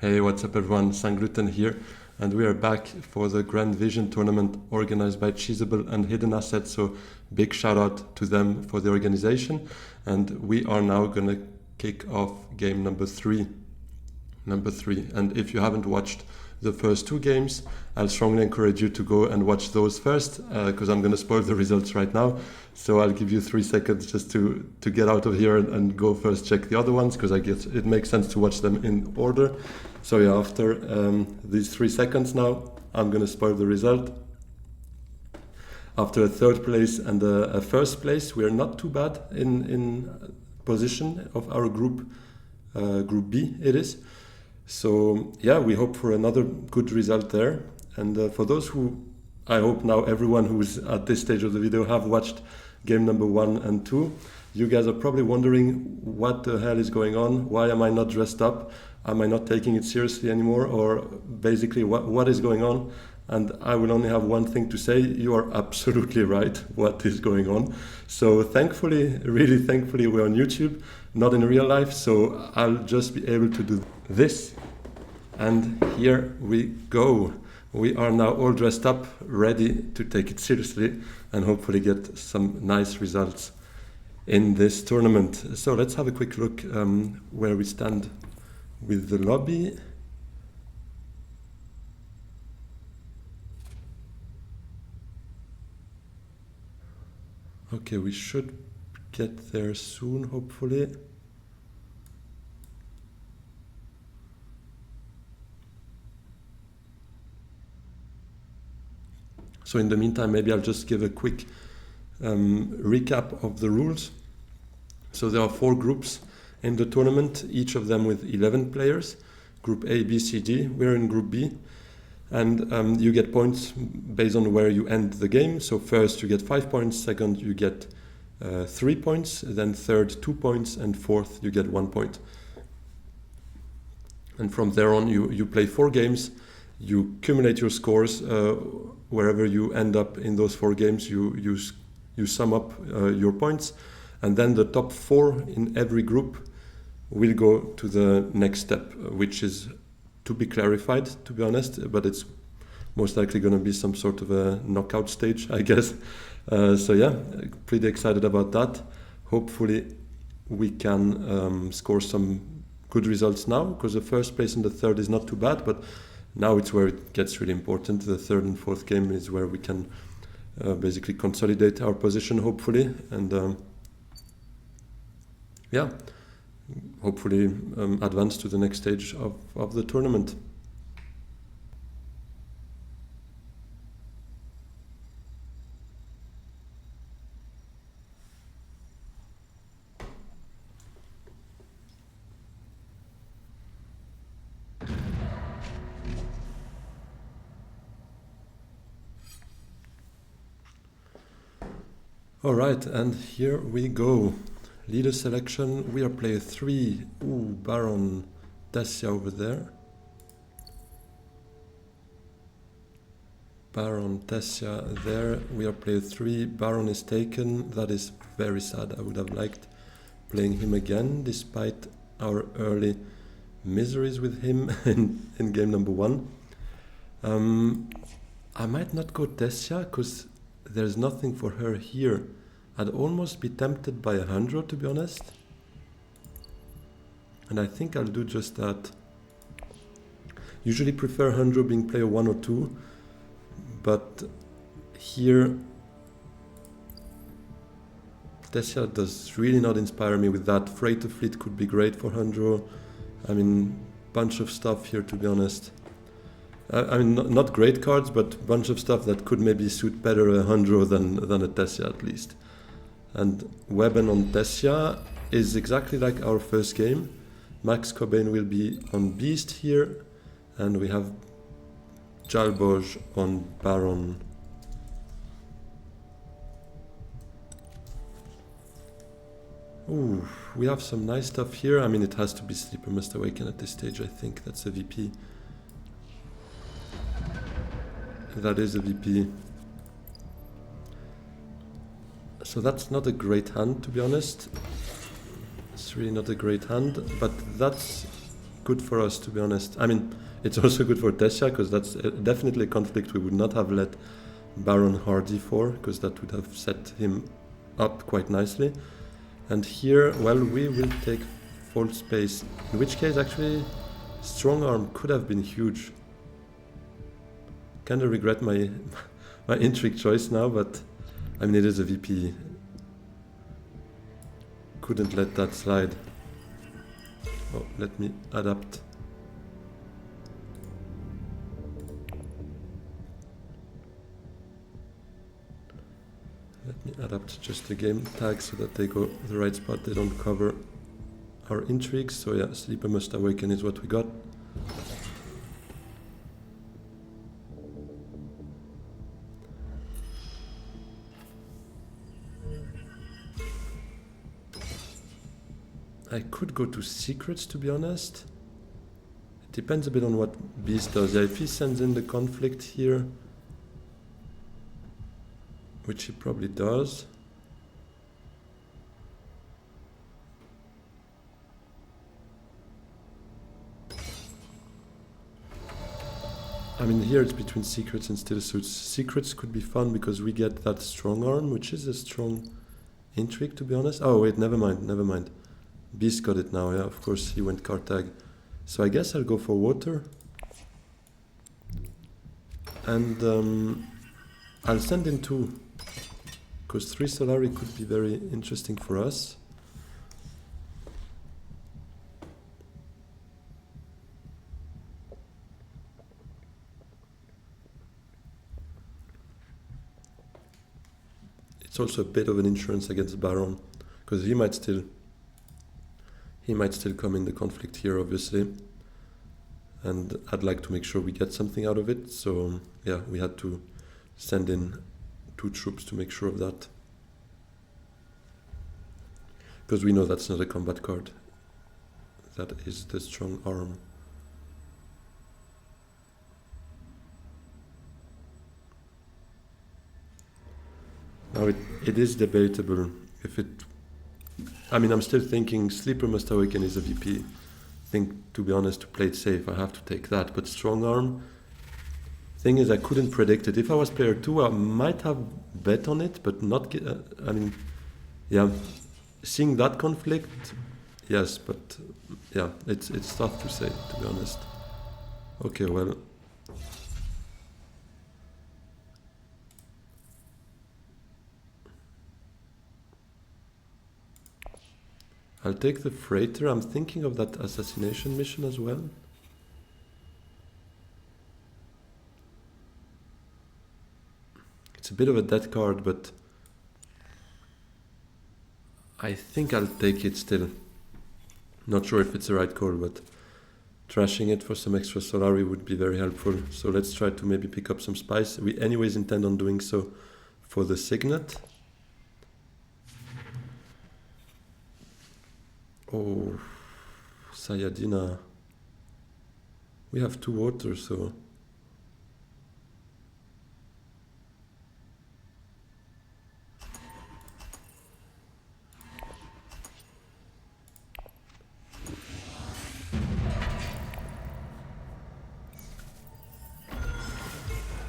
Hey, what's up everyone, Sangluten here, and we are back for the Grand Vision tournament organized by Cheesable and Hidden Assets, so big shout out to them for the organization. And we are now gonna kick off game number three. And if you haven't watched the first two games, I'll strongly encourage you to go and watch those first, because I'm gonna spoil the results right now. So I'll give you 3 seconds just to get out of here and go first check the other ones, because I guess it makes sense to watch them in order. So yeah, after these 3 seconds now, I'm gonna spoil the result. After a third place and a first place, we are not too bad in position of our group, Group B it is. So yeah, we hope for another good result there. And for those who, I hope now everyone who's at this stage of the video have watched game number 1 and 2. You guys are probably wondering what the hell is going on? Why am I not dressed up? Am I not taking it seriously anymore? Or basically what is going on? And I will only have one thing to say: you are absolutely right. What is going on? So thankfully, really thankfully, we're on YouTube, not in real life. So I'll just be able to do this. And here we go. We are now all dressed up, ready to take it seriously and hopefully get some nice results in this tournament. So let's have a quick look where we stand with the lobby. Okay, we should get there soon, hopefully. So in the meantime, maybe I'll just give a quick recap of the rules. So there are 4 groups in the tournament, each of them with 11 players. Group A, B, C, D. We're in Group B. And you get points based on where you end the game. So first you get 5 points, second you get 3 points, then third 2 points, and fourth you get 1 point. And from there on you play 4 games, you accumulate your scores, wherever you end up in those 4 games, you sum up your points, and then the top 4 in every group will go to the next step, which is to be clarified, to be honest, but it's most likely going to be some sort of a knockout stage, I guess. So yeah, pretty excited about that. Hopefully we can score some good results now, because the first place and the third is not too bad, but now it's where it gets really important. The third and fourth game is where we can basically consolidate our position, hopefully, and yeah, hopefully advance to the next stage of the tournament. All right, and here we go. Leader selection, we are player 3. Ooh, Baron Tessia over there. Baron Tessia there. We are player 3. Baron is taken. That is very sad. I would have liked playing him again, despite our early miseries with him in game number 1. I might not go Tessia, because there's nothing for her here. I'd almost be tempted by a Handro, to be honest. And I think I'll do just that. Usually prefer Handro being player 1 or 2. But here Tessia does really not inspire me with that. Freighter Fleet could be great for Handro. I mean, bunch of stuff here, to be honest. I mean, not great cards, but bunch of stuff that could maybe suit better a Handro than a Tessia at least. And Weben on Tessia is exactly like our first game. Max Cobain will be on Beast here, and we have Jalboj on Baron. Ooh, we have some nice stuff here. I mean, it has to be Sleeper Must Awaken at this stage, I think. That's a VP. That is a VP. So that's not a great hand, to be honest. It's really not a great hand, but that's good for us, to be honest. I mean, it's also good for Tessia, because that's definitely a conflict we would not have let Baron Hardy for, because that would have set him up quite nicely. And here, well, we will take Fault Space, in which case actually Strong Arm could have been huge. Kinda regret my my intrigue choice now, but I mean, it is a VP. Couldn't let that slide. Oh, let me adapt. Let me adapt just the game tag so that they go the right spot. They don't cover our intrigues. So yeah, Sleeper Must Awaken is what we got. I could go to Secrets, to be honest. It depends a bit on what Beast does. Yeah, if he sends in the conflict here, which he probably does. I mean, here it's between Secrets and Still Suits. Secrets could be fun because we get that Strong Arm, which is a strong intrigue, to be honest. Oh wait, never mind. Beast got it now, yeah, of course he went Cartag. So I guess I'll go for Water. And I'll send in 2. Because 3 Solari could be very interesting for us. It's also a bit of an insurance against Baron, because he might still come in the conflict here, obviously. And I'd like to make sure we get something out of it. So yeah, we had to send in 2 troops to make sure of that. Because we know that's not a combat card. That is the Strong Arm. Now it is debatable if it... I mean, I'm still thinking Sleeper Must Awaken is a VP. I think, to be honest, to play it safe, I have to take that. But Strong Arm, thing is, I couldn't predict it. If I was player 2, I might have bet on it, but not get... I mean, yeah, seeing that conflict, yes, but yeah, it's tough to say, to be honest. Okay, well... I'll take the Freighter. I'm thinking of that assassination mission as well. It's a bit of a dead card, but I think I'll take it still. Not sure if it's the right call, but trashing it for some extra Solari would be very helpful. So let's try to maybe pick up some spice. We anyways intend on doing so for the Signet. Oh, Sayadina. We have 2 water, so...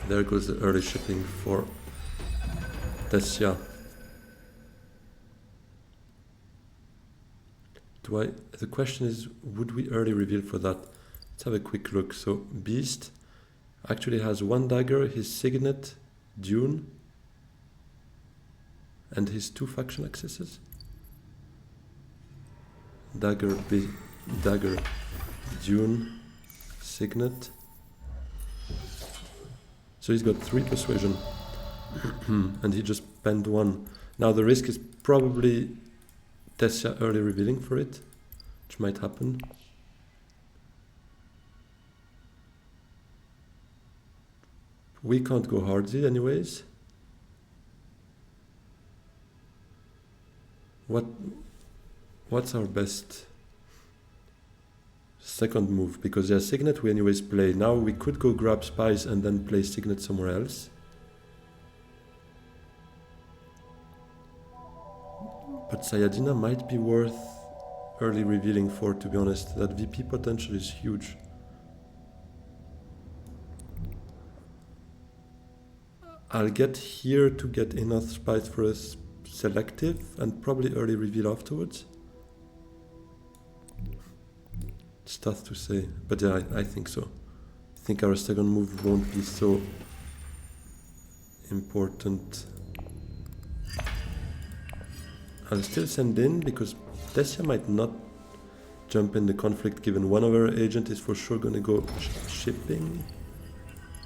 There goes the early shipping for Tessia. The question is, would we early reveal for that? Let's have a quick look. So Beast actually has 1 dagger, his Signet, Dune, and his 2 faction accesses. Dagger, Dune, Signet. So he's got 3 persuasion, and he just spent 1. Now the risk is probably Tessia early revealing for it, which might happen. We can't go Hardy anyways. What's our best second move? Because yeah, Signet we anyways play. Now we could go grab Spice and then play Signet somewhere else. But Sayadina might be worth early revealing for, to be honest. That VP potential is huge. I'll get here to get enough spice for a selective and probably early reveal afterwards. It's tough to say, but yeah, I think so. I think our second move won't be so important. I'll still send in because Tessia might not jump in the conflict given one of our agent is for sure gonna go shipping.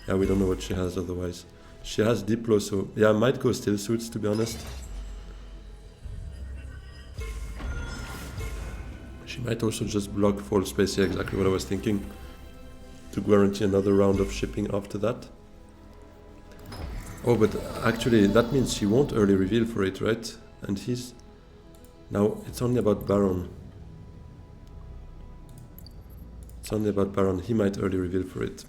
Yeah, we don't know what she has otherwise. She has Diplo, so yeah, I might go still suits to be honest. She might also just block full space, yeah, exactly what I was thinking. To guarantee another round of shipping after that. Oh, but actually that means she won't early reveal for it, right? And he's... Now it's only about Baron. It's only about Baron. He might early reveal for it.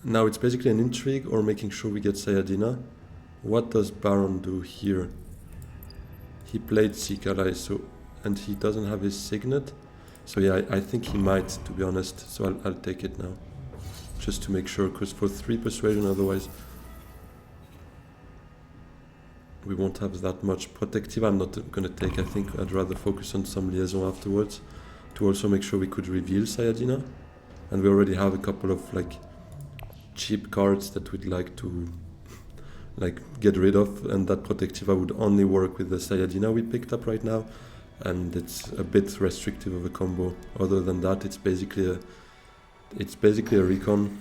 Now it's basically an intrigue or making sure we get Sayadina. What does Baron do here? He played Sikalai, so and he doesn't have his signet. So yeah, I think he might, to be honest. So I'll take it now. Just to make sure, because for 3 persuasion otherwise we won't have that much protective. I'm not gonna take, I think I'd rather focus on some liaison afterwards to also make sure we could reveal Sayadina. And we already have a couple of like cheap cards that we'd like to like get rid of, and that Protectiva would only work with the Sayadina we picked up right now, and it's a bit restrictive of a combo. Other than that, it's basically a recon.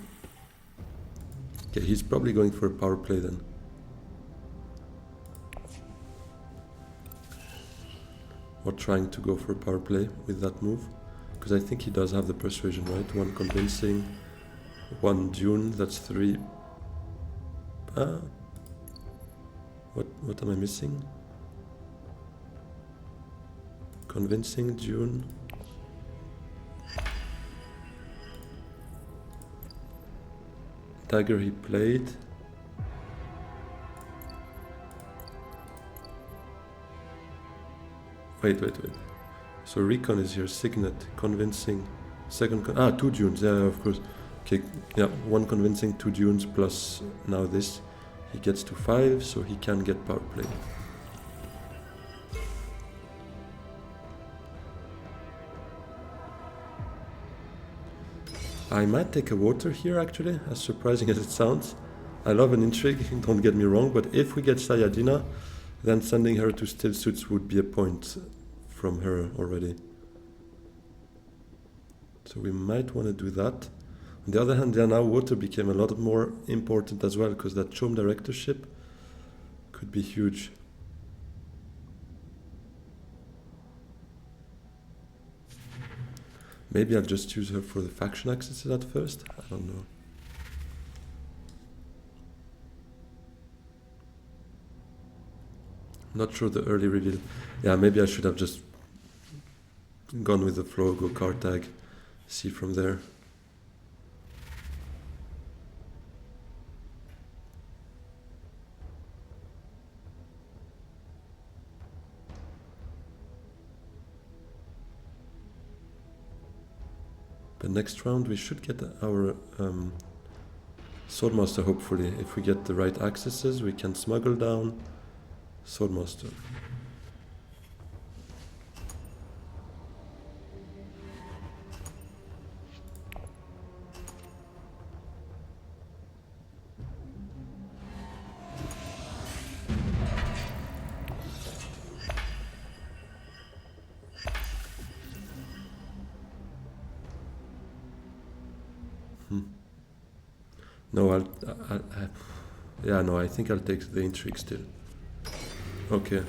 Okay, he's probably going for a power play then. Or trying to go for a power play with that move, because I think he does have the persuasion, right? 1 convincing, 1 Dune, that's 3. What am I missing? Convincing, Dune. Dagger he played. Wait. So recon is here, signet, convincing, second 2 Dunes, yeah, of course. Okay, yeah, 1 convincing, 2 Dunes plus now this. He gets to 5, so he can get power play. I might take a water here actually, as surprising as it sounds. I love an intrigue, don't get me wrong, but if we get Sayadina, then sending her to still suits would be a point from her already. So we might want to do that. On the other hand, yeah, now water became a lot more important as well, because that Chom directorship could be huge. Maybe I'll just use her for the faction accesses at first, I don't know. Not sure the early reveal. Yeah, maybe I should have just gone with the flow, go card tag, see from there. But next round we should get our Swordmaster, hopefully. If we get the right accesses, we can smuggle down Swordmaster. No, I think I'll take the intrigue still. Okay.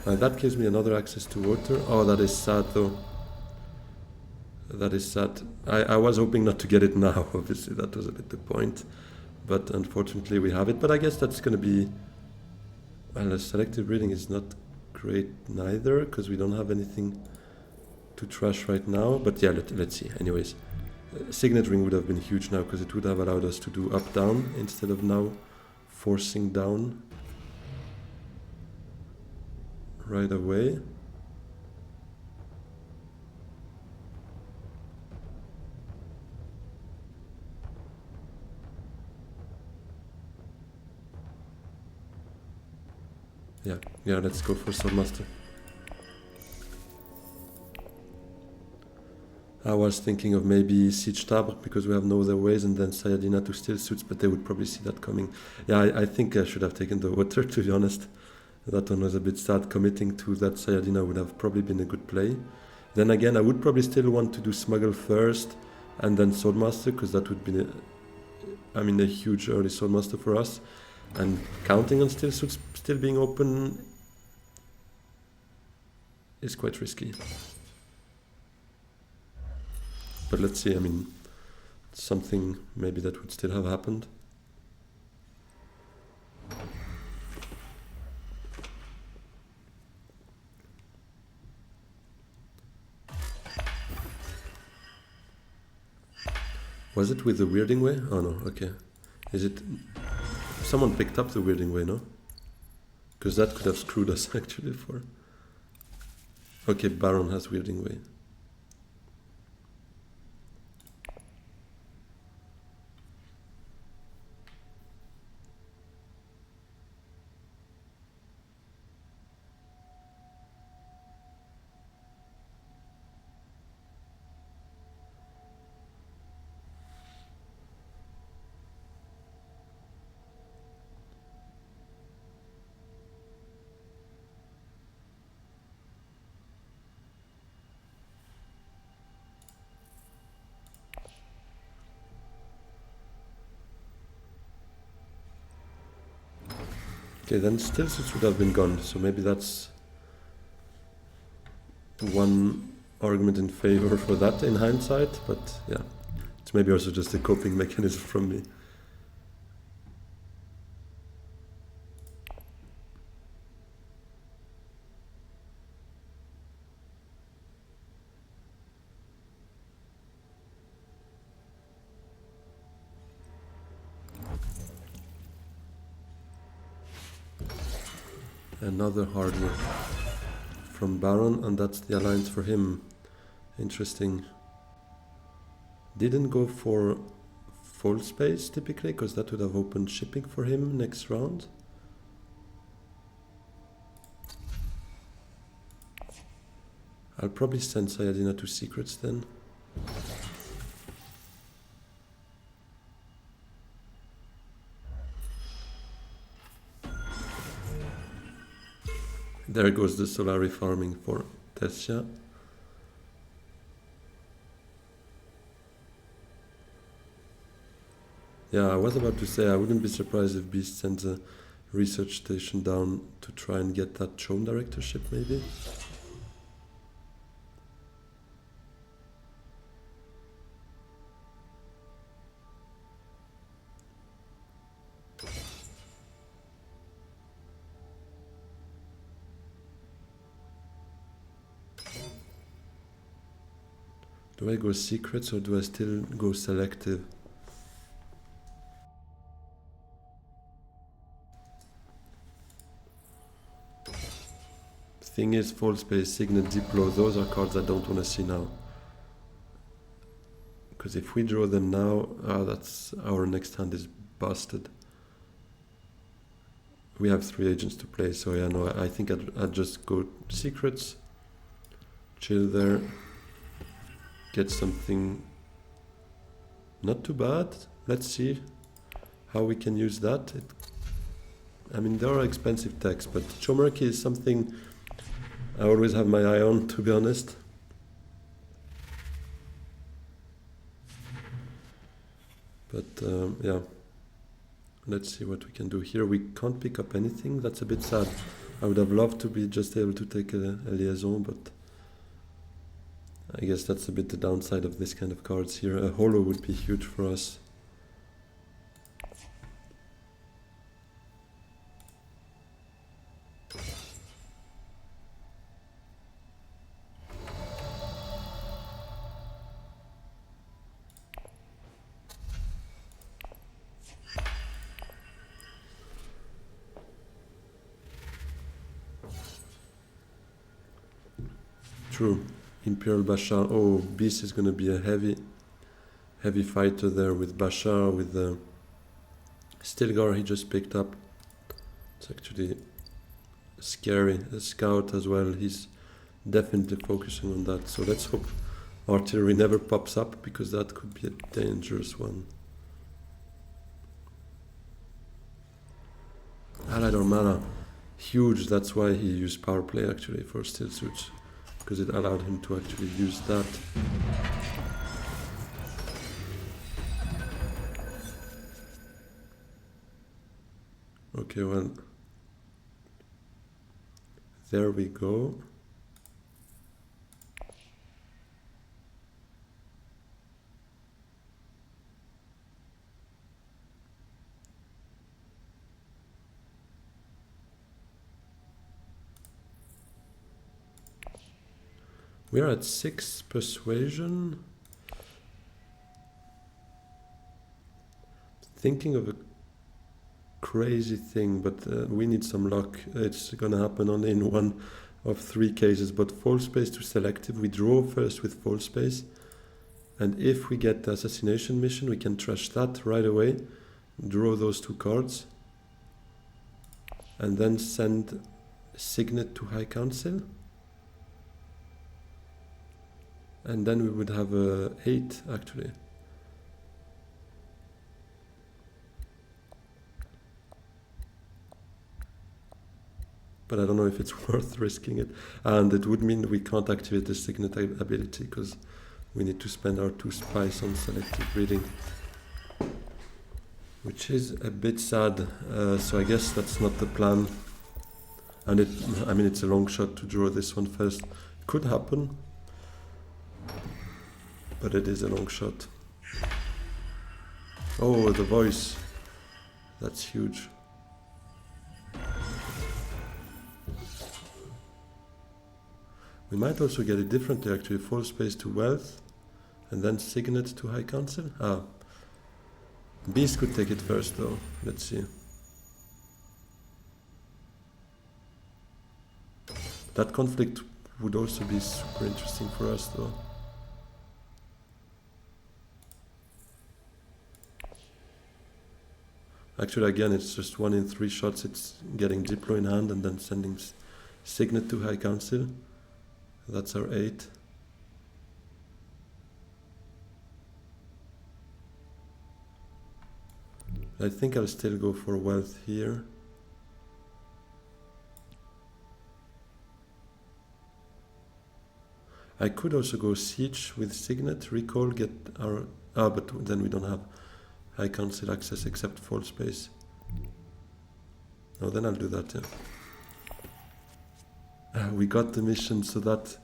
That gives me another access to water. Oh, that is sad though. That is sad. I was hoping not to get it now, obviously, that was a bit the point. But unfortunately we have it. But I guess that's going to be... Well, a selective breeding is not great neither, because we don't have anything to trash right now. But yeah, let's see. Anyways, Signet Ring would have been huge now because it would have allowed us to do up-down instead of now forcing down right away. Yeah, let's go for Swordmaster. I was thinking of maybe Siege Tabr because we have no other ways, and then Sayadina to Still Suits, but they would probably see that coming. Yeah, I think I should have taken the water, to be honest. That one was a bit sad. Committing to that Sayadina would have probably been a good play. Then again, I would probably still want to do Smuggle first and then Swordmaster, because that would be, a huge early Swordmaster for us. And counting on Still Suits still being open is quite risky. But let's see, something maybe that would still have happened. Was it with the Weirding Way? Oh no, okay. Is it... Someone picked up the Weirding Way, no? Because that could have screwed us actually for... Okay, Baron has Weirding Way. Okay, then Still Suits would have been gone, so maybe that's one argument in favor for that in hindsight, but yeah, it's maybe also just a coping mechanism from me. Another hard one from Baron, and that's the alliance for him. Interesting. Didn't go for full space typically, because that would have opened shipping for him next round. I'll probably send Sayadina to Secrets then. There goes the Solari farming for Tessia. Yeah, I was about to say I wouldn't be surprised if Beast sends a research station down to try and get that Chom directorship maybe. Do I go secrets or do I still go selective? Thing is, Full Space, Signet, Diplo, those are cards I don't want to see now. Because if we draw them now, that's our next hand is busted. We have 3 agents to play, so yeah, no, I think I'd just go secrets, chill there. Get something not too bad. Let's see how we can use that. There are expensive techs, but Chomeraki is something I always have my eye on, to be honest. But yeah, let's see what we can do here. We can't pick up anything. That's a bit sad. I would have loved to be just able to take a liaison, but I guess that's a bit the downside of this kind of cards here. A holo would be huge for us. True. Imperial Bashar. Oh, Beast is going to be a heavy fighter there with Bashar, with the Stilgar he just picked up. It's actually scary. A scout as well. He's definitely focusing on that. So let's hope artillery never pops up, because that could be a dangerous one. Allied Armada. Huge. That's why he used power play actually for still suits, because it allowed him to actually use that. Okay, well, there we go. We are at 6 persuasion. Thinking of a crazy thing, but we need some luck. It's gonna happen only in one of 3 cases, but full space to selective. We draw first with full space, and if we get the assassination mission, we can trash that right away, draw those 2 cards, and then send Signet to High Council. And then we would have 8 actually. But I don't know if it's worth risking it. And it would mean we can't activate the Signet ability, because we need to spend our 2 spice on selective reading, which is a bit sad. So I guess that's not the plan. And I mean, it's a long shot to draw this one first. Could happen, but it is a long shot. Oh, the voice. That's huge. We might also get it differently actually. Full space to wealth, and then Signet to High Council. Beast could take it first though. Let's see. That conflict would also be super interesting for us though. Actually, again, it's just 1 in 3 shots. It's getting Diplo in hand and then sending Signet to High Council. That's our 8. I think I'll still go for wealth here. I could also go siege with Signet, recall, get our... but then we don't have High Council access except full space. No, then I'll do that, yeah. We got the mission, so that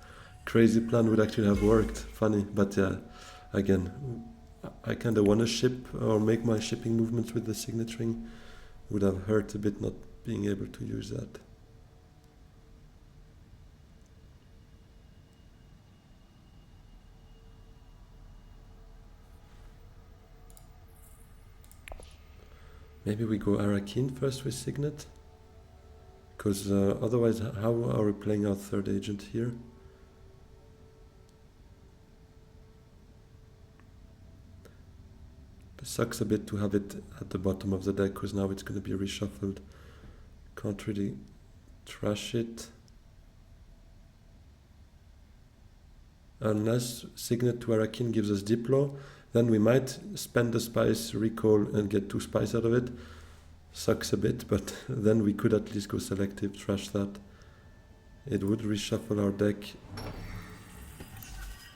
crazy plan would actually have worked. Funny, but yeah, again, I kind of want to ship or make my shipping movements with the Signet ring. Would have hurt a bit not being able to use that. Maybe we go Arakin first with Signet, because otherwise how are we playing our 3rd agent here? It sucks a bit to have it at the bottom of the deck, because now it's going to be reshuffled. Can't really trash it. Unless Signet to Arakin gives us Diplo, then we might spend the spice, recall, and get 2 spice out of it. Sucks a bit, but then we could at least go selective, trash that. It would reshuffle our deck.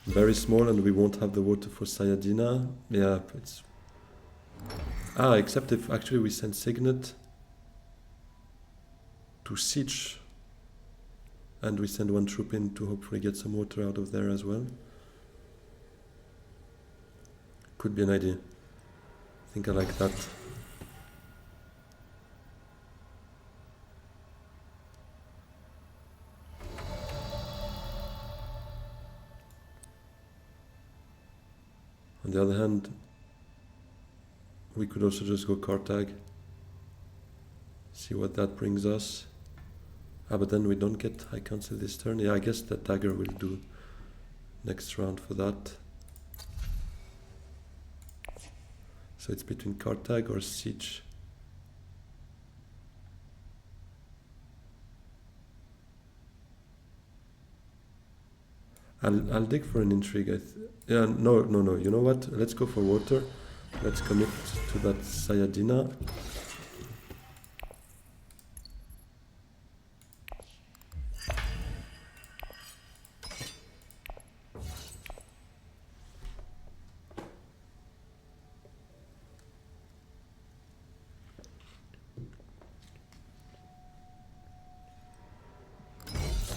Very small, and we won't have the water for Sayadina. Yeah, it's... except if actually we send Signet to siege, and we send 1 troop in to hopefully get some water out of there as well. Could be an idea. I think I like that. On the other hand, we could also just go Cartag, see what that brings us. Ah, but then we don't get High Council this turn. Yeah, I guess that dagger will do next round for that. So it's between Carthage or Siege. I'll dig for an intrigue. Yeah, no. You know what? Let's go for water. Let's commit to that Sayadina.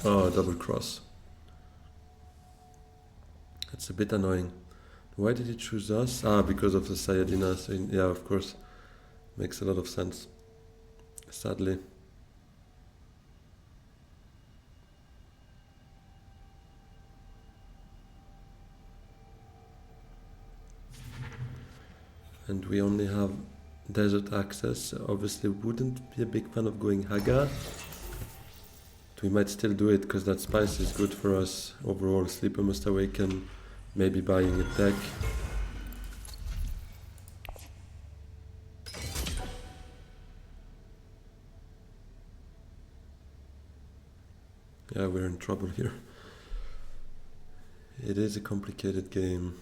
Oh, double cross. That's a bit annoying. Why did he choose us? Ah, because of the Sayadina. So yeah, of course. Makes a lot of sense. Sadly. And we only have desert access. Obviously wouldn't be a big fan of going Haga. We might still do it because that spice is good for us overall. Sleeper Must Awaken, maybe buying a deck. Yeah, we're in trouble here. It is a complicated game.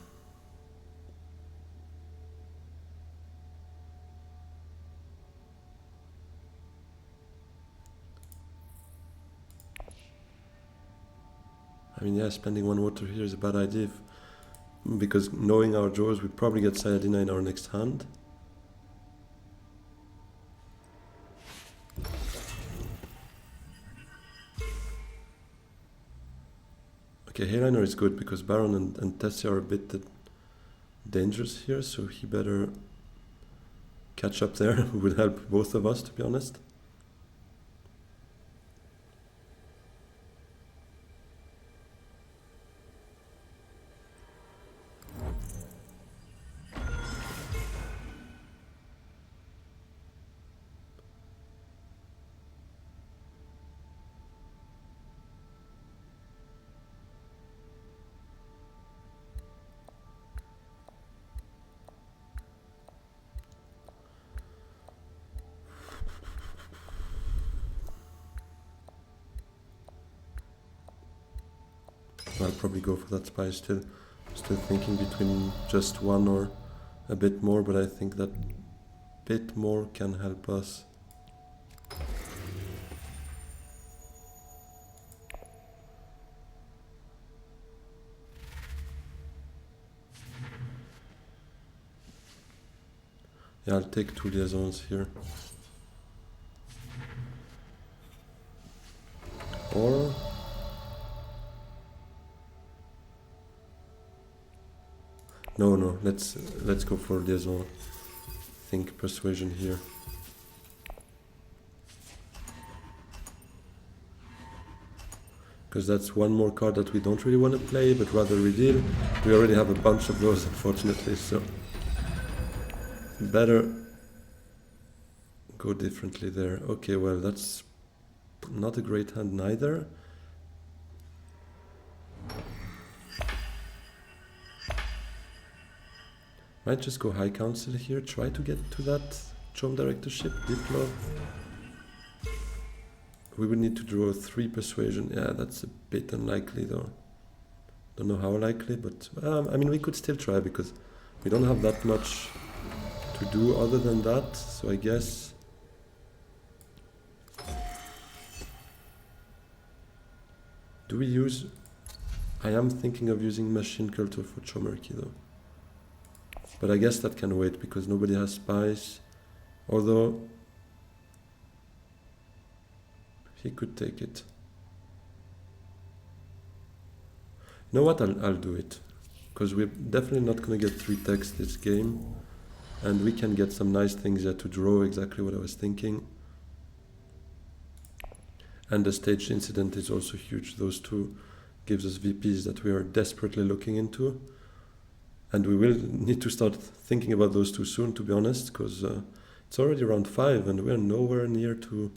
I mean, yeah, spending one water here is a bad idea because knowing our draws, we'd probably get Sayadina in our next hand. Okay, Hayliner is good because Baron and Tessia are a bit dangerous here, so he better catch up there. Would help both of us, to be honest. I'll probably go for that spice still. Still thinking between just one or a bit more, but I think that bit more can help us. Yeah, I'll take 2 liaisons here. Or no, let's go for liaison. Think persuasion here. Because that's one more card that we don't really want to play, but rather reveal. We already have a bunch of those, unfortunately, so better go differently there. Okay, well, that's not a great hand neither. Might just go High Council here, try to get to that Chom Directorship, Diplo. We would need to draw 3 persuasion. Yeah, that's a bit unlikely though. Don't know how likely, but I mean, we could still try because we don't have that much to do other than that, so I guess do we use... I am thinking of using Machine Culture for Chomerky though. But I guess that can wait because nobody has spice. Although he could take it. You know what? I'll do it. Because we're definitely not going to get 3 techs this game. And we can get some nice things here to draw, exactly what I was thinking. And the staged incident is also huge. Those 2 gives us VPs that we are desperately looking into. And we will need to start thinking about those 2 soon, to be honest, because it's already round 5 and we're nowhere near to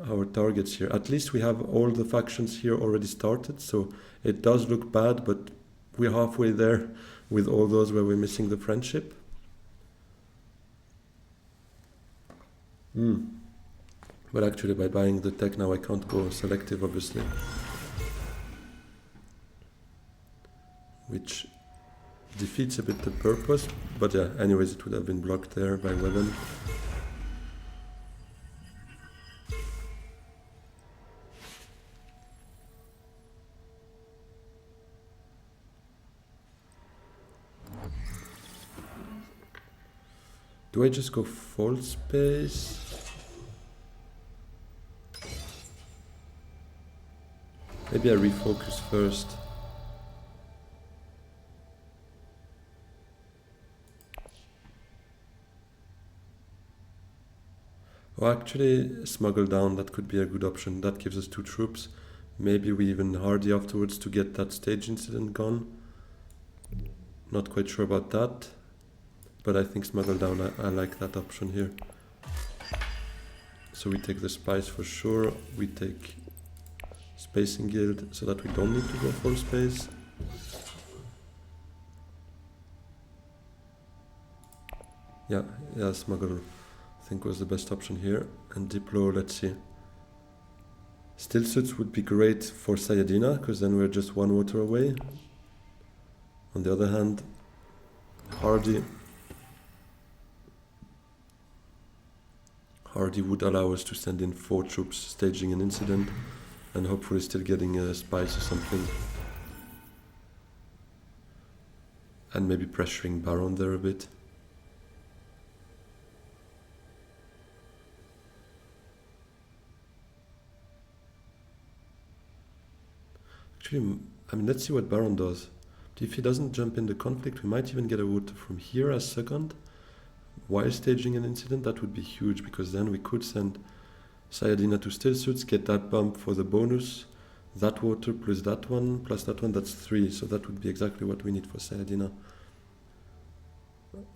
our targets here. At least we have all the factions here already started, so it does look bad, but we're halfway there with all those where we're missing the friendship. But actually by buying the tech now I can't go selective, obviously. Which defeats a bit the purpose, but yeah, anyways it would have been blocked there by weapon. Do I just go full space? Maybe I refocus first. Oh, actually, smuggle down, that could be a good option. That gives us 2 troops. Maybe we even hardy afterwards to get that stage incident gone. Not quite sure about that. But I think smuggle down, I like that option here. So we take the spice for sure. We take spacing guild so that we don't need to go full space. Yeah, smuggle I think was the best option here. And Diplo, let's see. Still suits would be great for Sayadina, because then we're just 1 water away. On the other hand, Hardy would allow us to send in 4 troops staging an incident and hopefully still getting a spice or something. And maybe pressuring Baron there a bit. Actually, I mean, let's see what Baron does. If he doesn't jump in the conflict, we might even get a water from here as second. While staging an incident, that would be huge, because then we could send Sayadina to still suits, get that bump for the bonus, that water plus that one, that's 3, so that would be exactly what we need for Sayadina.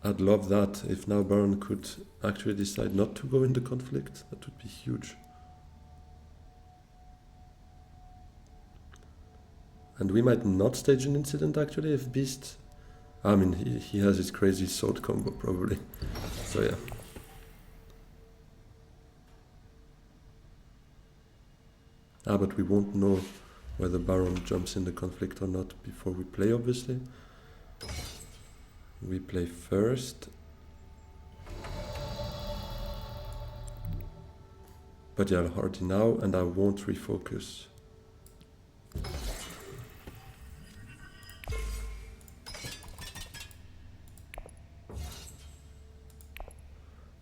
I'd love that, if now Baron could actually decide not to go in the conflict, that would be huge. And we might not stage an incident actually if Beast... I mean, he has his crazy sword combo probably. So yeah. But we won't know whether Baron jumps in the conflict or not before we play, obviously. We play first. But yeah, I'll hardy now and I won't refocus.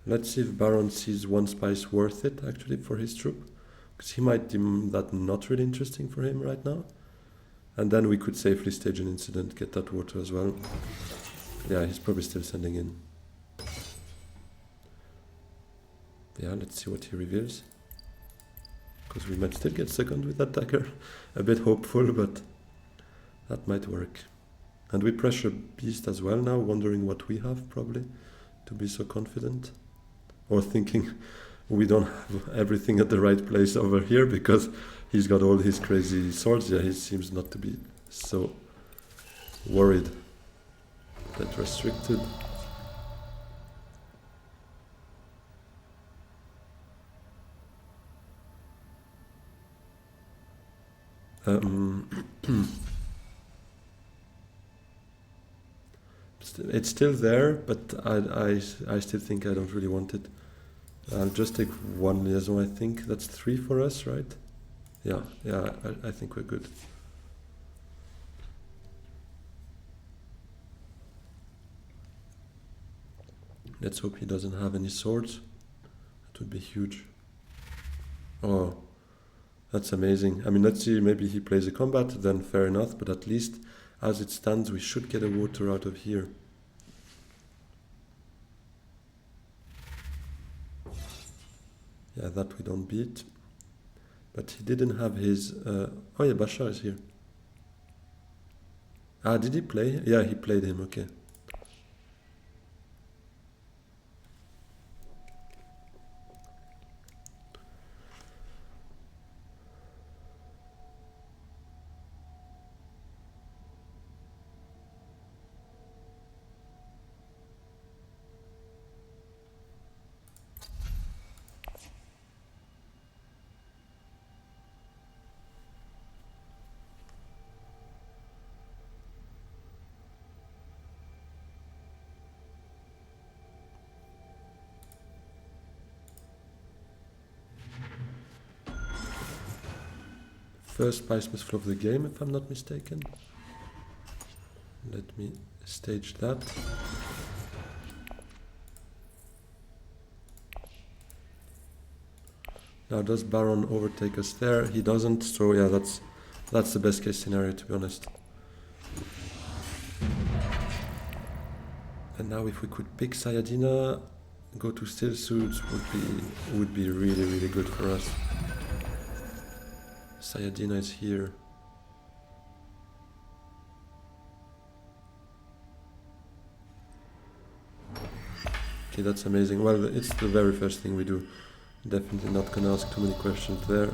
Let's see if Baron sees 1 spice worth it actually for his troop, because he might deem that not really interesting for him right now. And then we could safely stage an incident, get that water as well. Yeah, he's probably still sending in. Yeah, let's see what he reveals. Because we might still get second with that dagger. A bit hopeful, but that might work. And we pressure Beast as well now, wondering what we have probably to be so confident. Or thinking we don't have everything at the right place over here because he's got all his crazy swords. Yeah, he seems not to be so worried that restricted. It's still there, but I still think I don't really want it. I'll just take 1 liaison, I think. That's 3 for us, right? Yeah, I think we're good. Let's hope he doesn't have any swords. That would be huge. Oh, that's amazing. I mean, let's see, maybe he plays a combat, then fair enough, but at least as it stands, we should get a water out of here. Yeah, that we don't beat. But he didn't have his... oh yeah, Bashar is here. Did he play? Yeah, he played him, okay. first Spice flow of the game, if I'm not mistaken. Let me stage that. Now does Baron overtake us there? He doesn't, so yeah, that's the best case scenario, to be honest. And now if we could pick Sayadina, go to Still Suits would be really, really good for us. Sayadina is here. Okay, that's amazing. Well, it's the very first thing we do. Definitely not gonna ask too many questions there.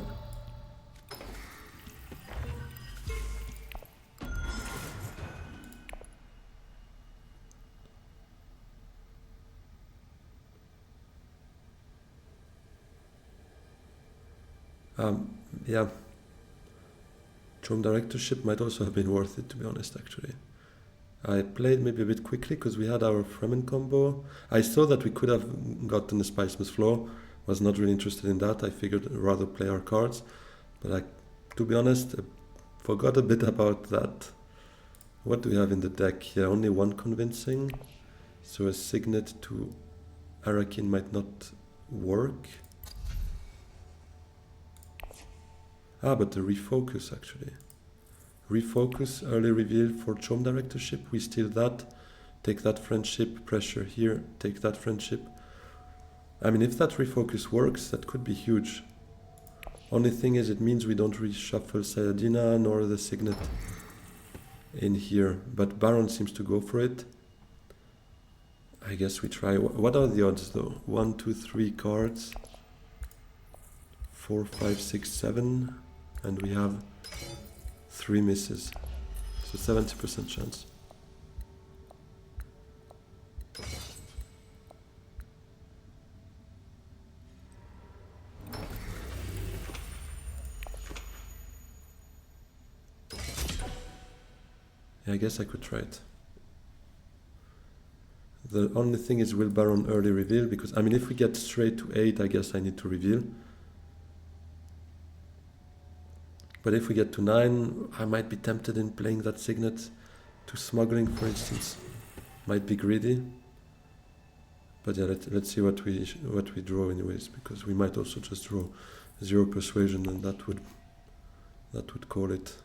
Yeah. Chrome directorship might also have been worth it, to be honest, actually. I played maybe a bit quickly because we had our Fremen combo. I saw that we could have gotten the Spicemas flow. Was not really interested in that. I figured I'd rather play our cards. But to be honest, I forgot a bit about that. What do we have in the deck here? Only one convincing. So a Signet to Arakin might not work. But the refocus actually. Refocus, early reveal for Chom directorship. We steal that. Take that friendship, pressure here. Take that friendship. I mean, if that refocus works, that could be huge. Only thing is, it means we don't reshuffle Sayadina nor the Signet in here. But Baron seems to go for it. I guess we try. What are the odds though? 1, 2, 3 cards. 4, 5, 6, 7. And we have 3 misses. So 70% chance. Yeah, I guess I could try it. The only thing is, will Baron early reveal? Because, I mean, if we get straight to 8, I guess I need to reveal. But if we get to 9, I might be tempted in playing that Signet to smuggling, for instance. Might be greedy. But yeah, let's see what we draw anyways, because we might also just draw 0 persuasion, and that would call it.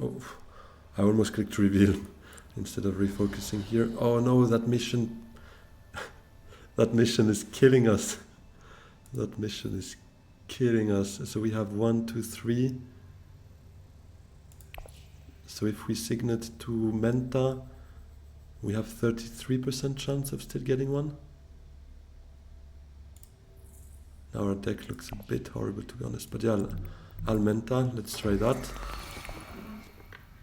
Oh, I almost clicked reveal instead of refocusing here. Oh no, that mission that mission is killing us. That mission is killing us. So we have 1, 2, 3. So if we Signet to Menta, we have 33% chance of still getting one. Now our deck looks a bit horrible, to be honest. But yeah, I'll Menta. Let's try that.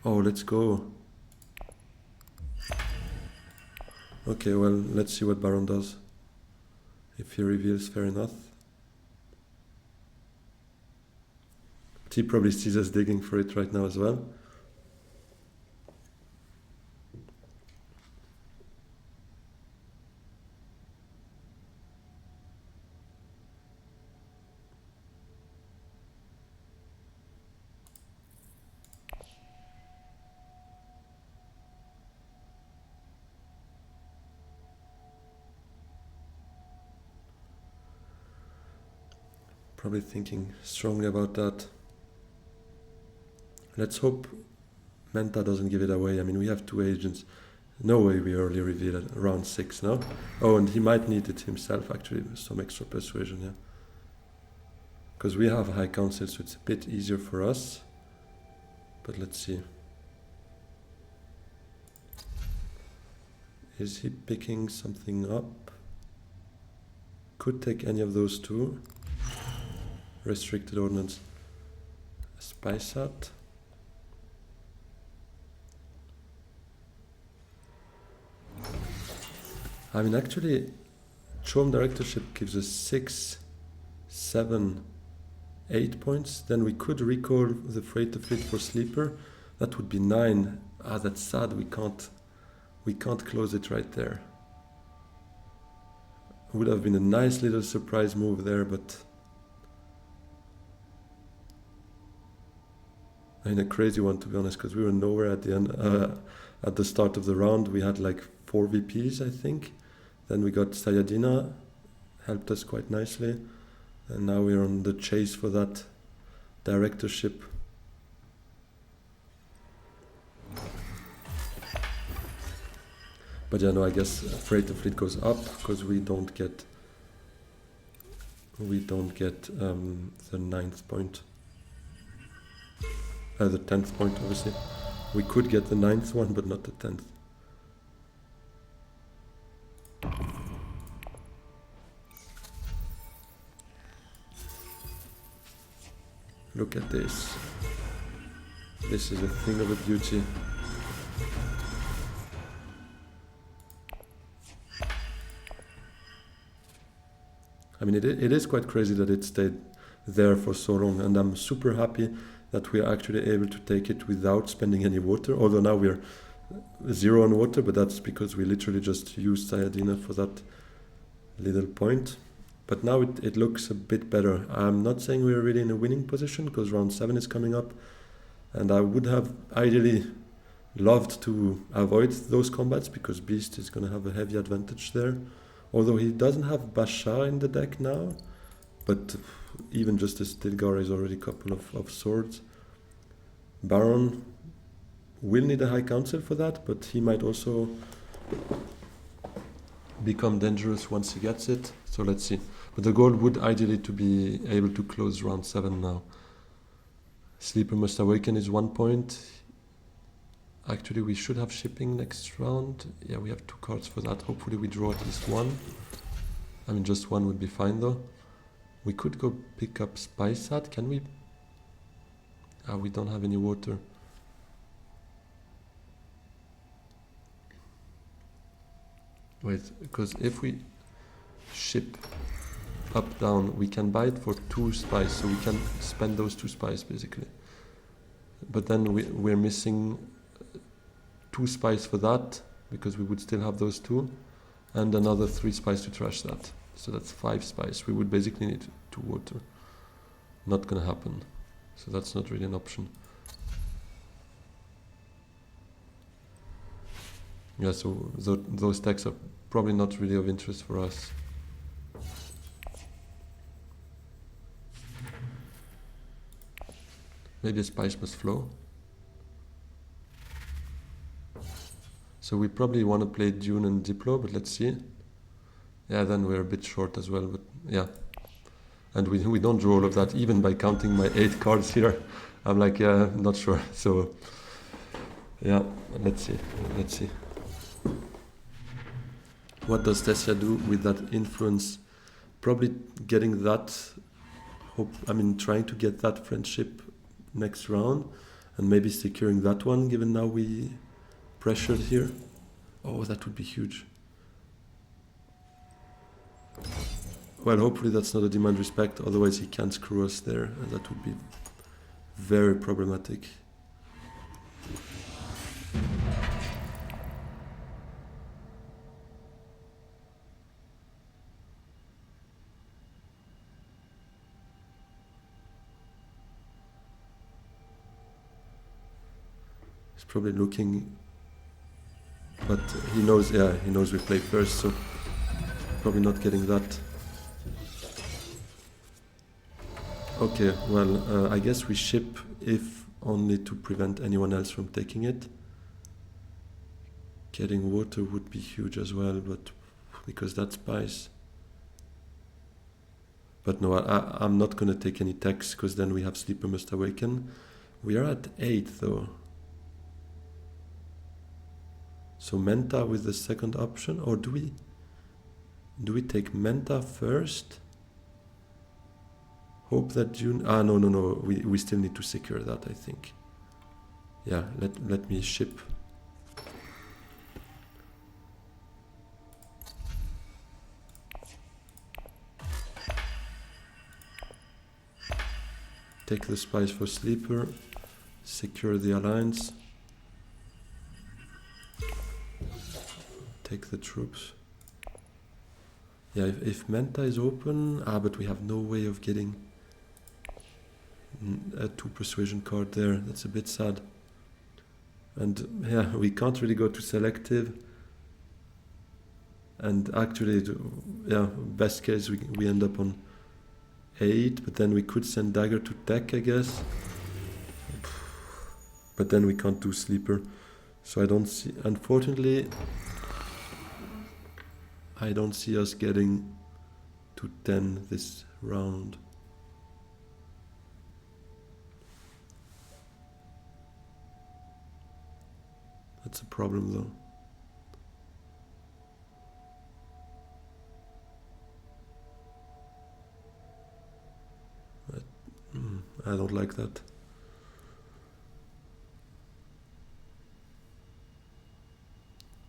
Oh, let's go. Okay, well, let's see what Baron does. If he reveals, fair enough. But he probably sees us digging for it right now as well. Probably thinking strongly about that. Let's hope Menta doesn't give it away. I mean, we have 2 agents. No way we early reveal at round 6, no? Oh, and he might need it himself, actually, with some extra persuasion, yeah. Because we have high council, so it's a bit easier for us. But let's see. Is he picking something up? Could take any of those 2. Restricted ordnance. Spice hat. I mean, actually, Chom directorship gives us 6, 7, 8 points. Then we could recall the freighter fleet for sleeper. That would be 9. Ah, that's sad. We can't close it right there. Would have been a nice little surprise move there, but I mean a crazy one to be honest, because we were nowhere at the end. At the start of the round, we had like 4 VPs, I think. Then we got Sayadina, helped us quite nicely, and now we're on the chase for that directorship. But yeah, no, I guess freighter fleet goes up because we don't get the 9th point. The 10th point, obviously. We could get the 9th one, but not the 10th. Look at this. This is a thing of a beauty. I mean, it is quite crazy that it stayed there for so long, and I'm super happy that we are actually able to take it without spending any water, although now we're 0 on water, but that's because we literally just used Sayadina for that little point. But now it looks a bit better. I'm not saying we're really in a winning position, because round 7 is coming up, and I would have ideally loved to avoid those combats, because Beast is going to have a heavy advantage there. Although he doesn't have Bashar in the deck now, but even just the Stilgar is already a couple of swords. Baron will need a High Council for that, but he might also become dangerous once he gets it. So let's see. But the goal would ideally to be able to close round 7 now. Sleeper Must Awaken is 1 point. Actually, we should have shipping next round. Yeah, we have 2 cards for that. Hopefully we draw at least 1. I mean, just 1 would be fine though. We could go pick up Spy Sat. Can we? Ah, we don't have any water. Wait, because if we ship up, down, we can buy it for 2 spies. So we can spend those 2 spies basically. But then we're missing 2 spies for that, because we would still have those 2, and another 3 spies to trash that. So that's 5 spies. We would basically need 2 water. Not gonna happen. So that's not really an option. Yeah, so those decks are probably not really of interest for us. Maybe a Spice Must Flow. So we probably want to play Dune and Diplo, but let's see. Yeah, then we're a bit short as well, but yeah. And we don't draw all of that, even by counting my 8 cards here. I'm like, yeah, not sure. So, yeah, let's see. What does Tessia do with that influence? Probably getting that, trying to get that friendship next round, and maybe securing that one, given now we pressured here. Oh, that would be huge. Well, hopefully that's not a demand respect, otherwise he can't screw us there, and that would be very problematic. He's probably looking, but he knows we play first, so probably not getting that. Okay, well, I guess we ship, if only to prevent anyone else from taking it. Getting water would be huge as well, but because that's spice. But no, I'm not going to take any techs, because then we have Sleeper Must Awaken. We are at 8 though. So Menta with the second option, or do we take Menta first? Hope that Dune... no, we still need to secure that, I think. Yeah, let me ship. Take the spice for sleeper. Secure the alliance. Take the troops. Yeah, if Menta is open... but we have no way of getting a 2 persuasion card there. That's a bit sad. And yeah, we can't really go to selective. And actually, yeah, best case we end up on 8, but then we could send dagger to tech, I guess. But then we can't do sleeper. So I don't see, unfortunately, I don't see us getting to 10 this round. That's a problem though. I don't like that.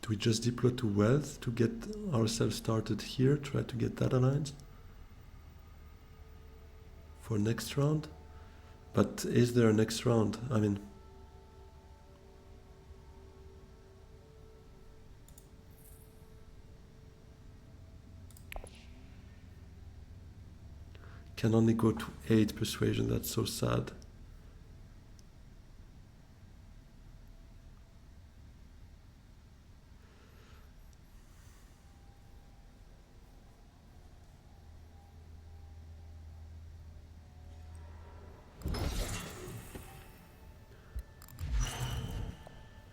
Do we just deploy to wealth to get ourselves started here? Try to get that alliance for next round? But is there a next round? I mean, can only go to 8 persuasion. That's so sad.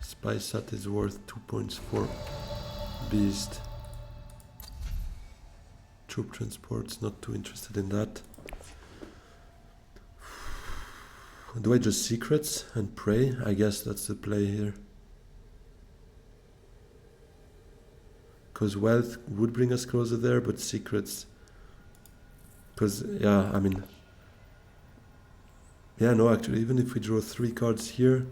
Spy sat is worth 2 points for beast. Troop transports, not too interested in that. Do I just secrets and pray? I guess that's the play here. Because wealth would bring us closer there, but secrets... Because, yeah, I mean... Yeah, no, actually, even if we draw 3 cards here,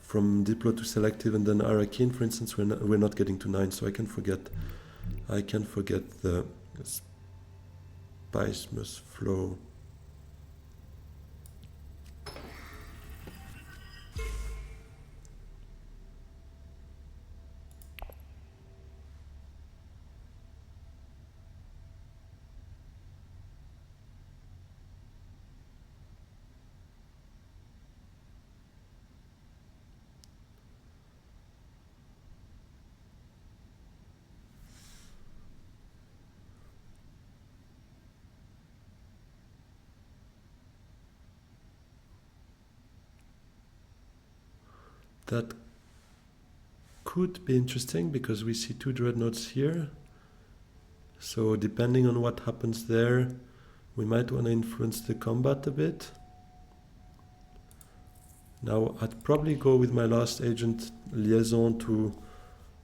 from Diplo to selective and then Arakin, for instance, we're not getting to 9, so I can forget the spice must flow. That could be interesting because we see 2 dreadnoughts here. So depending on what happens there, we might want to influence the combat a bit. Now I'd probably go with my last agent liaison to,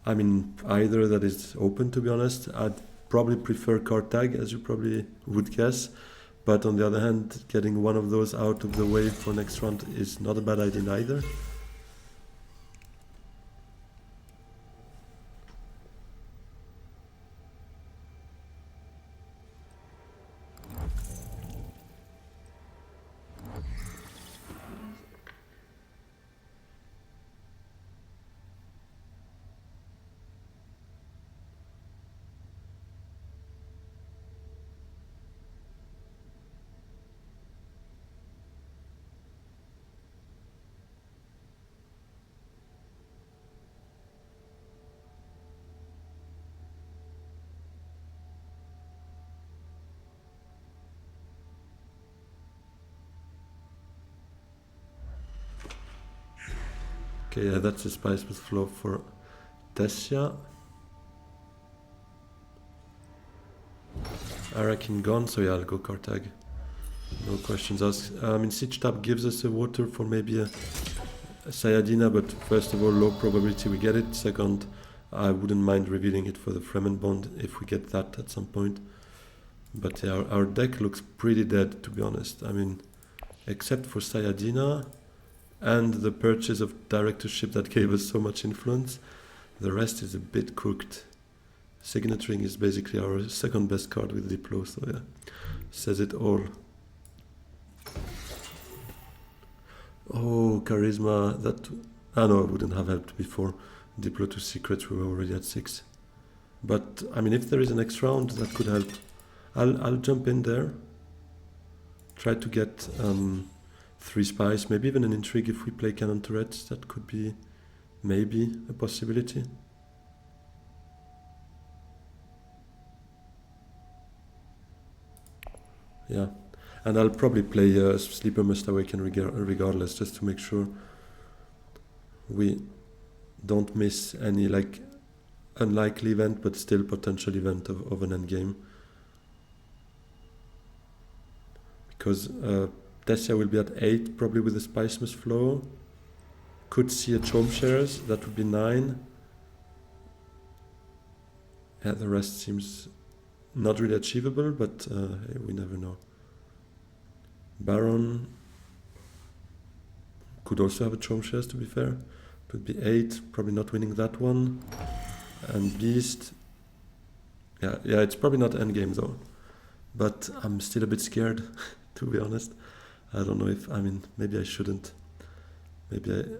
I mean, either that is open, to be honest. I'd probably prefer Cartag, as you probably would guess. But on the other hand, getting one of those out of the way for next round is not a bad idea either. Okay, yeah, that's the spice with flow for Tessia. Arakin gone, so yeah, I'll go Cartag. No questions asked. Siege Tab gives us a water for maybe a Sayadina, but first of all, low probability we get it. Second, I wouldn't mind revealing it for the Fremen Bond if we get that at some point. But yeah, our deck looks pretty dead, to be honest. I mean, except for Sayadina and the purchase of directorship that gave us so much influence, the rest is a bit cooked. Signaturing is basically our second best card with Diplo, so yeah, says it all. Oh, Charisma, that... Ah no, it wouldn't have helped before. Diplo to Secrets, we were already at 6. But, I mean, if there is a next round, that could help. I'll jump in there. Try to get 3 spies, maybe even an intrigue if we play Cannon Turrets. That could be maybe a possibility. Yeah, and I'll probably play Sleeper Must Awaken regardless, just to make sure we don't miss any like unlikely event, but still potential event of an endgame. Because Tessia will be at 8, probably with the Spicemas flow. Could see a Chome Shares, that would be 9. Yeah, the rest seems not really achievable, but hey, we never know. Baron could also have a Chome Shares, to be fair. It would be 8, probably not winning that one. And Beast, yeah, it's probably not endgame though. But I'm still a bit scared, to be honest. I don't know if, I mean, maybe I shouldn't. The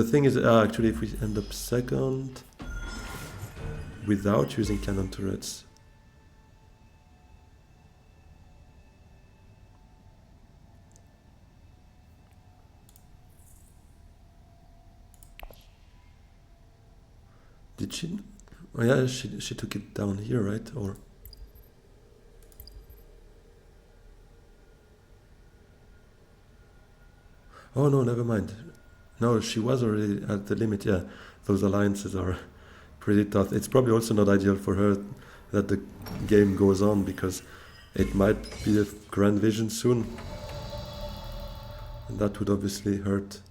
thing is, actually, if we end up second without using Cannon Turrets, did she? Oh yeah, she took it down here, right? Or oh no, never mind. No, she was already at the limit. Yeah, those alliances are pretty tough. It's probably also not ideal for her that the game goes on, because it might be a Grand Vision soon, and that would obviously hurt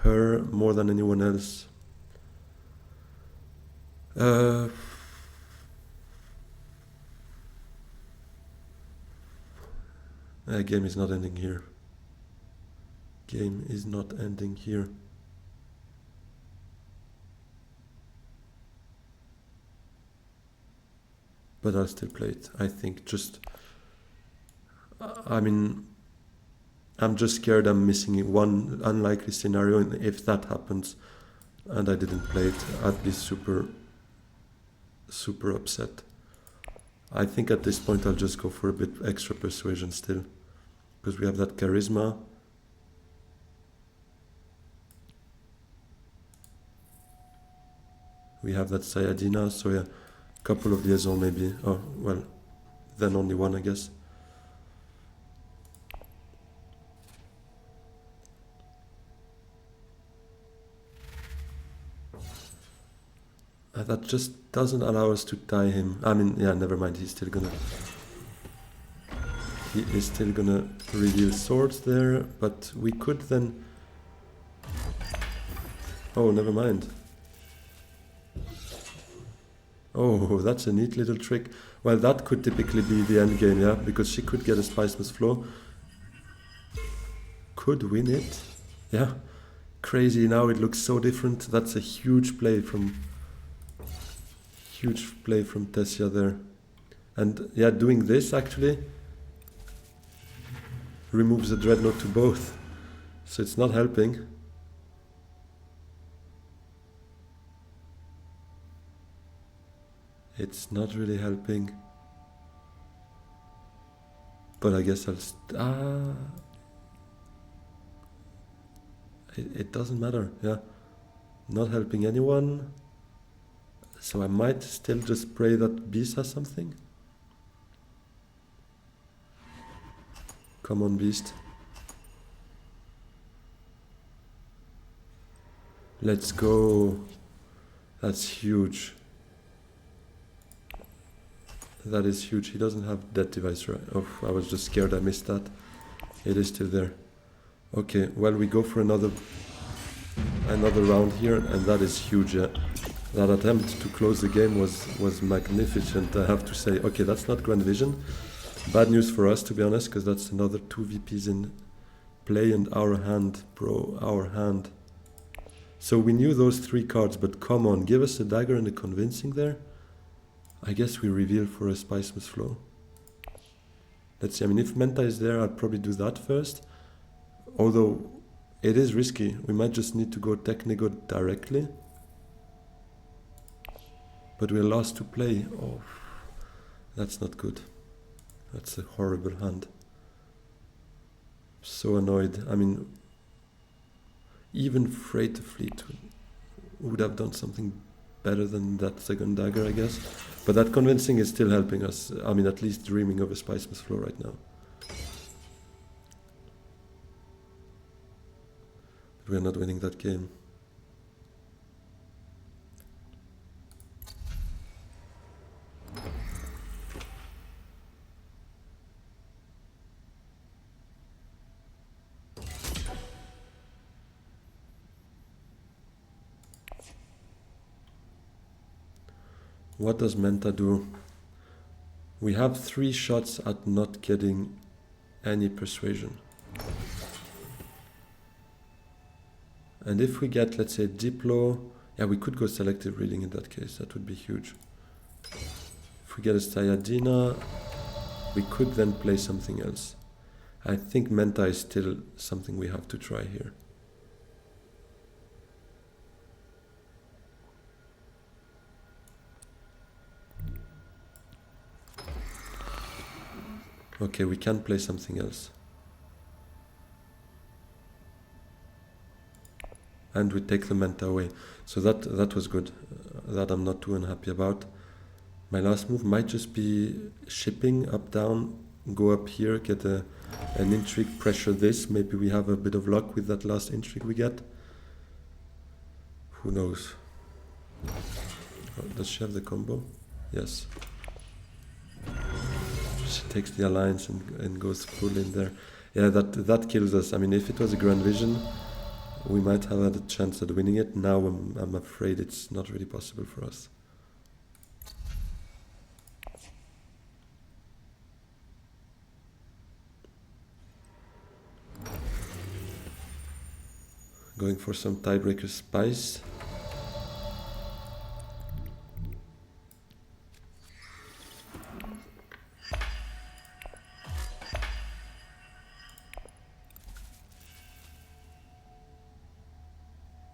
her more than anyone else. Game is not ending here. Game is not ending here. But I'll still play it, I think. Just, I mean, I'm just scared I'm missing one unlikely scenario, and if that happens and I didn't play it, I'd be super upset. I think at this point I'll just go for a bit extra persuasion still, because we have that Charisma. We have that Sayadina, so yeah, a couple of liaison maybe. Oh, well, then only one, I guess. That just doesn't allow us to tie him. I mean, yeah, never mind, he is still gonna reveal swords there, but we could then... Oh, never mind. Oh, that's a neat little trick. Well, that could typically be the end game, yeah, because she could get a Spicemas flow. Could win it. Yeah, crazy, now it looks so different. That's a huge play from Tessia there. And yeah, doing this actually removes the Dreadnought to both, so it's not helping. It's not really helping. But I guess I'll... It doesn't matter, yeah. Not helping anyone. So I might still just pray that Beast has something. Come on, Beast. Let's go. That's huge. That is huge. He doesn't have that device, right? Oh, I was just scared I missed that. It is still there. Okay, well, we go for another round here, and that is huge, yeah. That attempt to close the game was magnificent, I have to say. Okay, that's not Grand Vision. Bad news for us, to be honest, because that's another 2 VPs in play, and our hand, bro, our hand. So we knew those 3 cards, but come on, give us a dagger and a convincing there. I guess we reveal for a Spicemas flow. Let's see, I mean, if Menta is there, I'd probably do that first. Although, It is risky. We might just need to go Technigo directly. But we're lost to play. Oh, that's not good. That's a horrible hand. So annoyed. I mean, even Freighter Fleet would have done something better than that second dagger, I guess. But that convincing is still helping us. I mean, at least dreaming of a Spicemas flow right now. But we're not winning that game. What does Menta do? We have 3 shots at not getting any persuasion. And if we get, let's say, Diplo, yeah, we could go selective reading in that case. That would be huge. If we get a Sayadina, we could then play something else. I think Menta is still something we have to try here. Okay, we can play something else. And we take the Menta away. So that was good. That I'm not too unhappy about. My last move might just be shipping up, down, go up here, get an intrigue, pressure this. Maybe we have a bit of luck with that last intrigue we get. Who knows? Does she have the combo? Yes. She takes the alliance and goes full in there. Yeah, that kills us. I mean, if it was a Grand Vision, we might have had a chance at winning it. Now I'm afraid it's not really possible for us. Going for some tiebreaker spice.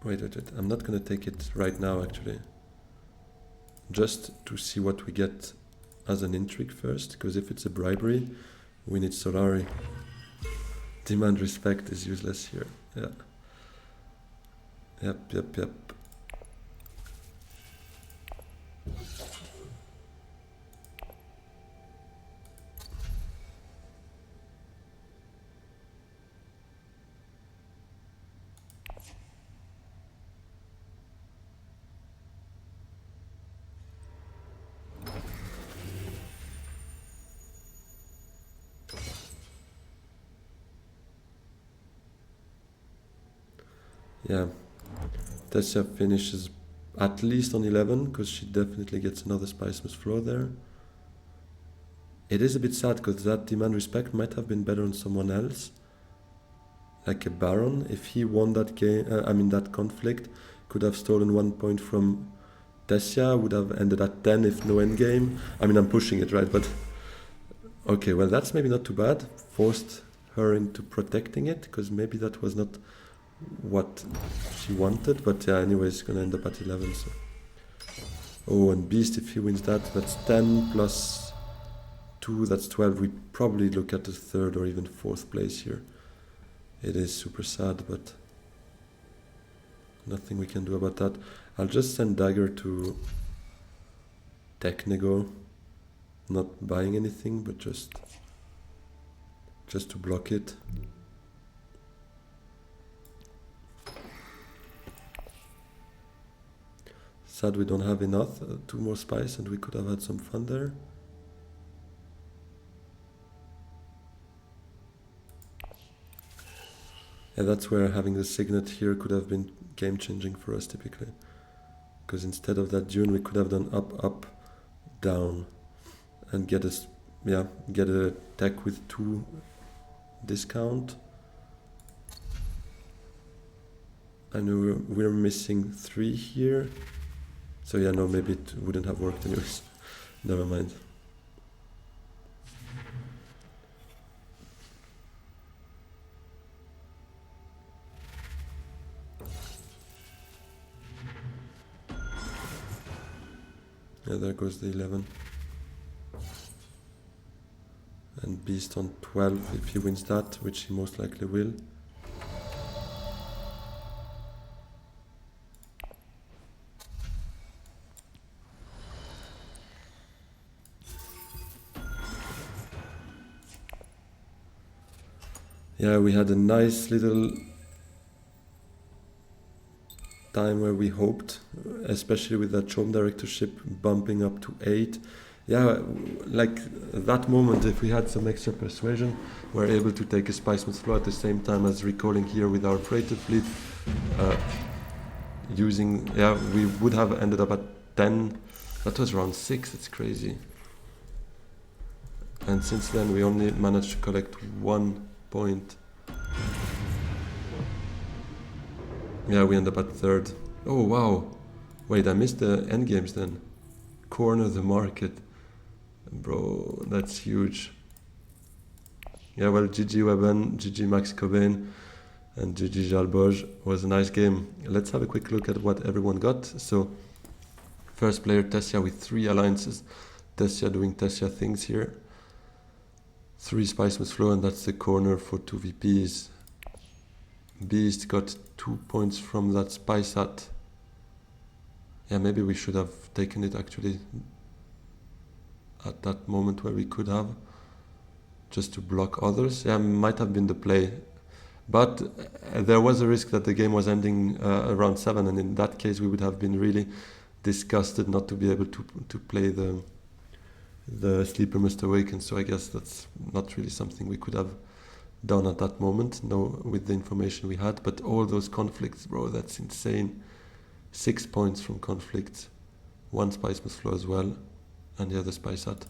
Wait. I'm not gonna take it right now, actually. Just to see what we get as an intrigue first, because if it's a bribery, we need Solari. Demand respect is useless here. Yeah. Yep. Yeah. Tessia finishes at least on 11, because she definitely gets another Spicemas floor there. It is a bit sad, because that Demand Respect might have been better on someone else. Like a Baron. If he won that game, that conflict, could have stolen 1 point from Tessia, would have ended at 10 if no endgame. I mean, I'm pushing it, right? But okay, well, that's maybe not too bad. Forced her into protecting it, because maybe that was not what she wanted, but yeah, anyway, it's gonna end up at 11. So. Oh, and Beast, if he wins that, that's 10 plus 2, that's 12. We probably look at the 3rd or even 4th place here. It is super sad, but nothing we can do about that. I'll just send Dagger to Technigo, not buying anything, but just to block it. Sad we don't have enough, 2 more spice, and we could have had some fun there. And that's where having the signet here could have been game-changing for us typically. Because instead of that Dune, we could have done up, up, down, and get a tech with 2 discount. And we're missing 3 here. So yeah, no, maybe it wouldn't have worked anyways. Never mind. Yeah, there goes the 11. And Beast on 12 if he wins that, which he most likely will. Yeah, we had a nice little time where we hoped, especially with that Chom directorship bumping up to 8. Yeah, like that moment, if we had some extra persuasion, we're able to take a Spiceman's Flow at the same time as recalling here with our freighter fleet. We would have ended up at 10. That was round 6, it's crazy. And since then we only managed to collect 1 point. Yeah, we end up at 3rd. Oh wow! Wait, I missed the end games then. Corner the market. Bro, that's huge. Yeah, well, GG Weben, GG Max Cobain, and GG Jalboj was a nice game. Let's have a quick look at what everyone got. So, first player Tessia with 3 alliances. Tessia doing Tessia things here. 3 Spiceman's Flow, and that's the corner for 2 VPs. Beast got 2 points from that Spice Hut. Yeah, maybe we should have taken it actually at that moment where we could have, just to block others. Yeah, might have been the play. But there was a risk that the game was ending around 7, and in that case we would have been really disgusted not to be able to play the Sleeper Must Awaken. So I guess that's not really something we could have done at that moment, no, with the information we had. But all those conflicts, bro, that's insane. 6 points from conflicts, 1 Spiceman's Flow as well, and the other Spice Hut.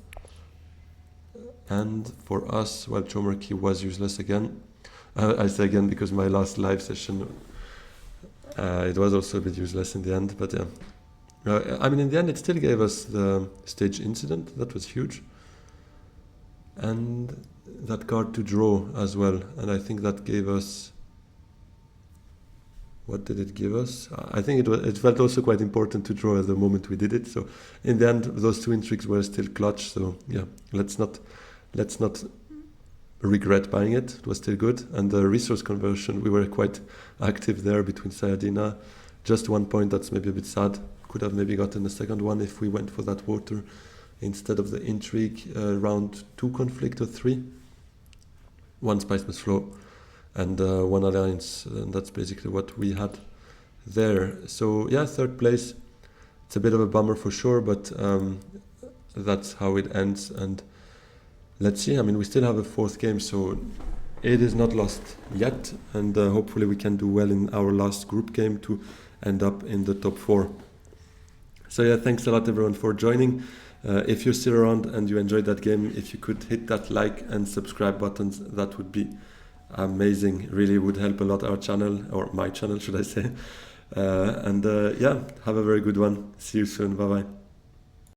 And for us, well, Chomerky was useless again. I say again because my last live session, it was also a bit useless in the end, but yeah. I mean, in the end, it still gave us the stage incident. That was huge. And that card to draw as well. And I think that gave us... What did it give us? I think it felt also quite important to draw at the moment we did it. So in the end, those 2 intrigues were still clutch. So yeah, let's not regret buying it. It was still good. And the resource conversion, we were quite active there between Sayadina. Just 1 point, that's maybe a bit sad. Could have maybe gotten a second one if we went for that water instead of the intrigue. Round 2 conflict or 3. 1 Spiceman's Flow and 1 alliance. And that's basically what we had there. So yeah, 3rd place. It's a bit of a bummer for sure, but that's how it ends. And let's see. I mean, we still have a 4th game, so it is not lost yet. And hopefully we can do well in our last group game to end up in the top 4. So yeah, thanks a lot everyone for joining. If you're still around and you enjoyed that game, if you could hit that like and subscribe buttons, that would be amazing. Really would help a lot our channel, or my channel should I say. Yeah, have a very good one. See you soon. Bye bye.